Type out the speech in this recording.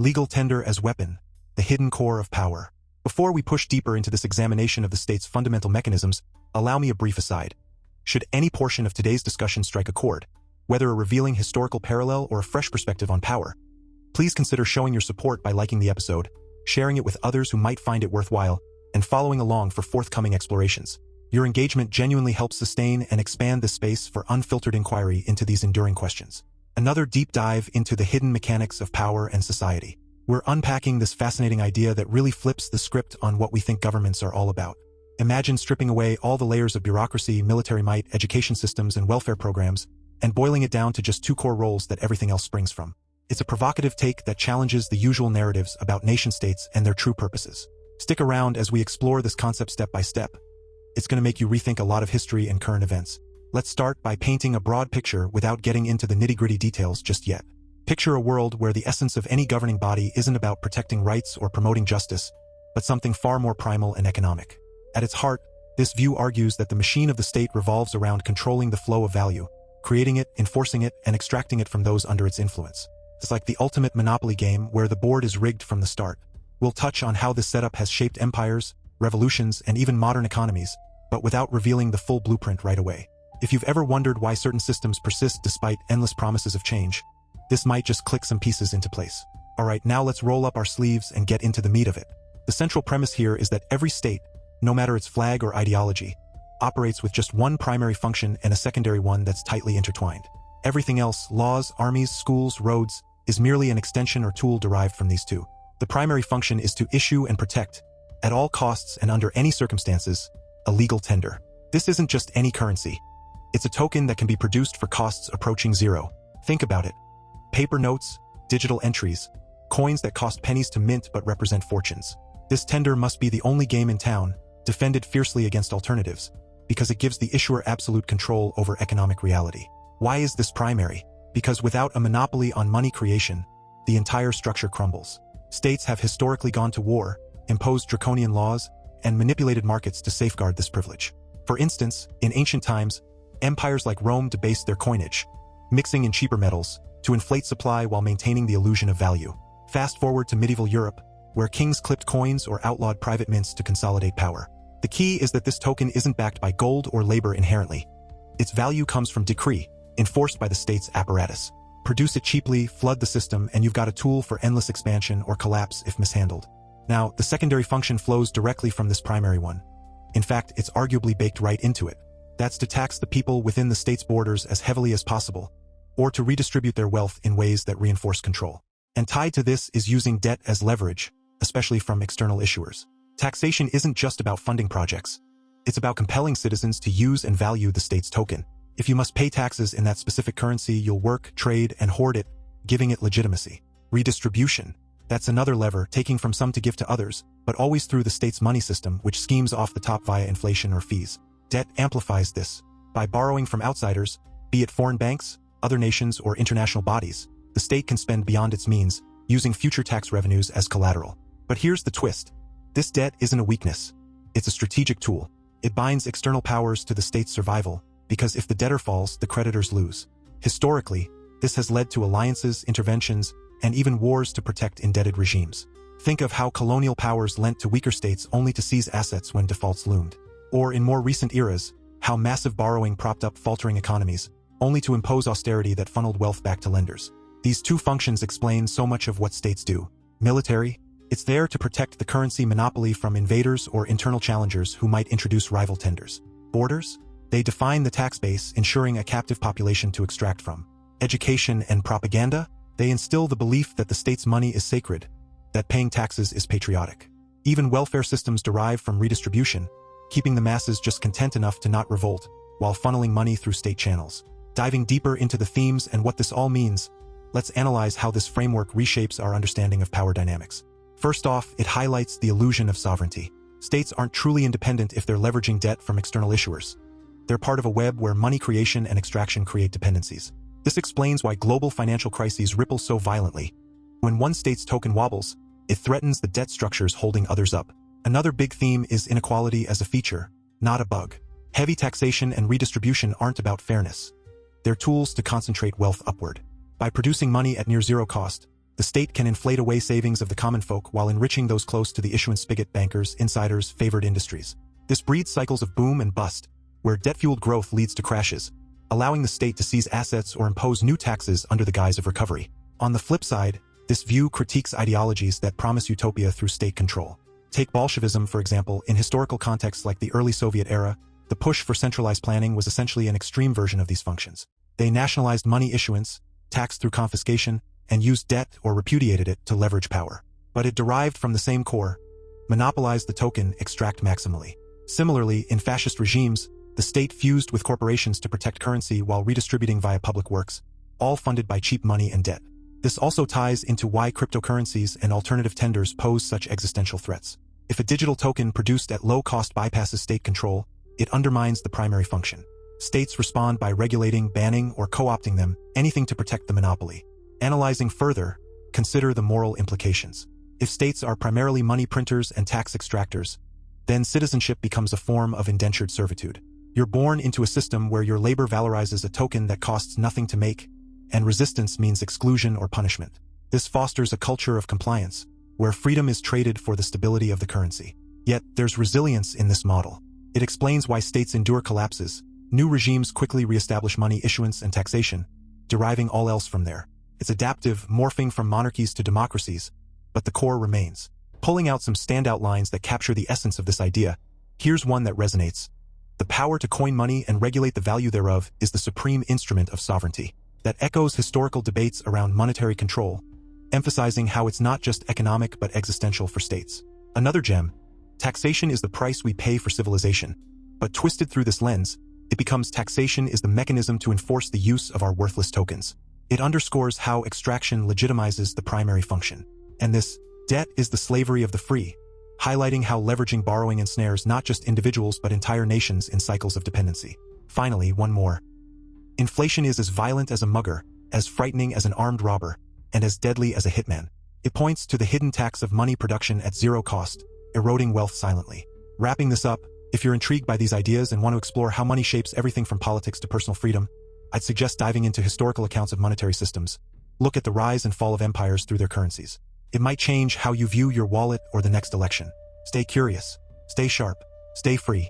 Legal tender as weapon, the hidden core of power. Before we push deeper into this examination of the state's fundamental mechanisms, allow me a brief aside. Should any portion of today's discussion strike a chord, whether a revealing historical parallel or a fresh perspective on power, please consider showing your support by liking the episode, sharing it with others who might find it worthwhile, and following along for forthcoming explorations. Your engagement genuinely helps sustain and expand this space for unfiltered inquiry into these enduring questions. Another deep dive into the hidden mechanics of power and society. We're unpacking this fascinating idea that really flips the script on what we think governments are all about. Imagine stripping away all the layers of bureaucracy, military might, education systems, and welfare programs, and boiling it down to just two core roles that everything else springs from. It's a provocative take that challenges the usual narratives about nation-states and their true purposes. Stick around as we explore this concept step by step. It's going to make you rethink a lot of history and current events. Let's start by painting a broad picture without getting into the nitty-gritty details just yet. Picture a world where the essence of any governing body isn't about protecting rights or promoting justice, but something far more primal and economic. At its heart, this view argues that the machine of the state revolves around controlling the flow of value, creating it, enforcing it, and extracting it from those under its influence. It's like the ultimate monopoly game where the board is rigged from the start. We'll touch on how this setup has shaped empires, revolutions, and even modern economies, but without revealing the full blueprint right away. If you've ever wondered why certain systems persist despite endless promises of change, this might just click some pieces into place. Alright, now let's roll up our sleeves and get into the meat of it. The central premise here is that every state, no matter its flag or ideology, operates with just one primary function and a secondary one that's tightly intertwined. Everything else, laws, armies, schools, roads, is merely an extension or tool derived from these two. The primary function is to issue and protect, at all costs and under any circumstances, a legal tender. This isn't just any currency. It's a token that can be produced for costs approaching zero. Think about it. Paper notes, digital entries, coins that cost pennies to mint but represent fortunes. This tender must be the only game in town, defended fiercely against alternatives, because it gives the issuer absolute control over economic reality. Why is this primary? Because without a monopoly on money creation, the entire structure crumbles. States have historically gone to war, imposed draconian laws, and manipulated markets to safeguard this privilege. For instance, in ancient times, empires like Rome debased their coinage, mixing in cheaper metals, to inflate supply while maintaining the illusion of value. Fast forward to medieval Europe, where kings clipped coins or outlawed private mints to consolidate power. The key is that this token isn't backed by gold or labor inherently. Its value comes from decree, enforced by the state's apparatus. Produce it cheaply, flood the system, and you've got a tool for endless expansion or collapse if mishandled. Now, the secondary function flows directly from this primary one. In fact, it's arguably baked right into it. That's to tax the people within the state's borders as heavily as possible, or to redistribute their wealth in ways that reinforce control. And tied to this is using debt as leverage, especially from external issuers. Taxation isn't just about funding projects. It's about compelling citizens to use and value the state's token. If you must pay taxes in that specific currency, you'll work, trade, and hoard it, giving it legitimacy. Redistribution. That's another lever, taking from some to give to others, but always through the state's money system, which schemes off the top via inflation or fees. Debt amplifies this. By borrowing from outsiders, be it foreign banks, other nations, or international bodies, the state can spend beyond its means, using future tax revenues as collateral. But here's the twist. This debt isn't a weakness. It's a strategic tool. It binds external powers to the state's survival, because if the debtor falls, the creditors lose. Historically, this has led to alliances, interventions, and even wars to protect indebted regimes. Think of how colonial powers lent to weaker states only to seize assets when defaults loomed. Or in more recent eras, how massive borrowing propped up faltering economies, only to impose austerity that funneled wealth back to lenders. These two functions explain so much of what states do. Military, it's there to protect the currency monopoly from invaders or internal challengers who might introduce rival tenders. Borders, they define the tax base, ensuring a captive population to extract from. Education and propaganda, they instill the belief that the state's money is sacred, that paying taxes is patriotic. Even welfare systems derive from redistribution, keeping the masses just content enough to not revolt, while funneling money through state channels. Diving deeper into the themes and what this all means, let's analyze how this framework reshapes our understanding of power dynamics. First off, it highlights the illusion of sovereignty. States aren't truly independent if they're leveraging debt from external issuers. They're part of a web where money creation and extraction create dependencies. This explains why global financial crises ripple so violently. When one state's token wobbles, it threatens the debt structures holding others up. Another big theme is inequality as a feature, not a bug. Heavy taxation and redistribution aren't about fairness. They're tools to concentrate wealth upward. By producing money at near zero cost, The state can inflate away savings of the common folk while enriching those close to the issuance spigot: bankers, insiders, favored industries. This breeds cycles of boom and bust, where debt-fueled growth leads to crashes, allowing the state to seize assets or impose new taxes under the guise of recovery. On the flip side, this view critiques ideologies that promise utopia through state control. Take Bolshevism, for example. In historical contexts like the early Soviet era, the push for centralized planning was essentially an extreme version of these functions. They nationalized money issuance, taxed through confiscation, and used debt or repudiated it to leverage power. But it derived from the same core: monopolize the token, extract maximally. Similarly, in fascist regimes, the state fused with corporations to protect currency while redistributing via public works, all funded by cheap money and debt. This also ties into why cryptocurrencies and alternative tenders pose such existential threats. If a digital token produced at low cost bypasses state control, it undermines the primary function. States respond by regulating, banning, or co-opting them, anything to protect the monopoly. Analyzing further, consider the moral implications. If states are primarily money printers and tax extractors, then citizenship becomes a form of indentured servitude. You're born into a system where your labor valorizes a token that costs nothing to make, and resistance means exclusion or punishment. This fosters a culture of compliance, where freedom is traded for the stability of the currency. Yet, there's resilience in this model. It explains why states endure collapses. New regimes quickly reestablish money issuance and taxation, deriving all else from there. It's adaptive, morphing from monarchies to democracies, but the core remains. Pulling out some standout lines that capture the essence of this idea, here's one that resonates. The power to coin money and regulate the value thereof is the supreme instrument of sovereignty. That echoes historical debates around monetary control, emphasizing how it's not just economic but existential for states. Another gem: taxation is the price we pay for civilization. But twisted through this lens, it becomes taxation is the mechanism to enforce the use of our worthless tokens. It underscores how extraction legitimizes the primary function. And this debt is the slavery of the free, highlighting how leveraging borrowing ensnares not just individuals but entire nations in cycles of dependency. Finally, one more. Inflation is as violent as a mugger, as frightening as an armed robber, and as deadly as a hitman. It points to the hidden tax of money production at zero cost, eroding wealth silently. Wrapping this up, if you're intrigued by these ideas and want to explore how money shapes everything from politics to personal freedom, I'd suggest diving into historical accounts of monetary systems. Look at the rise and fall of empires through their currencies. It might change how you view your wallet or the next election. Stay curious, stay sharp, stay free.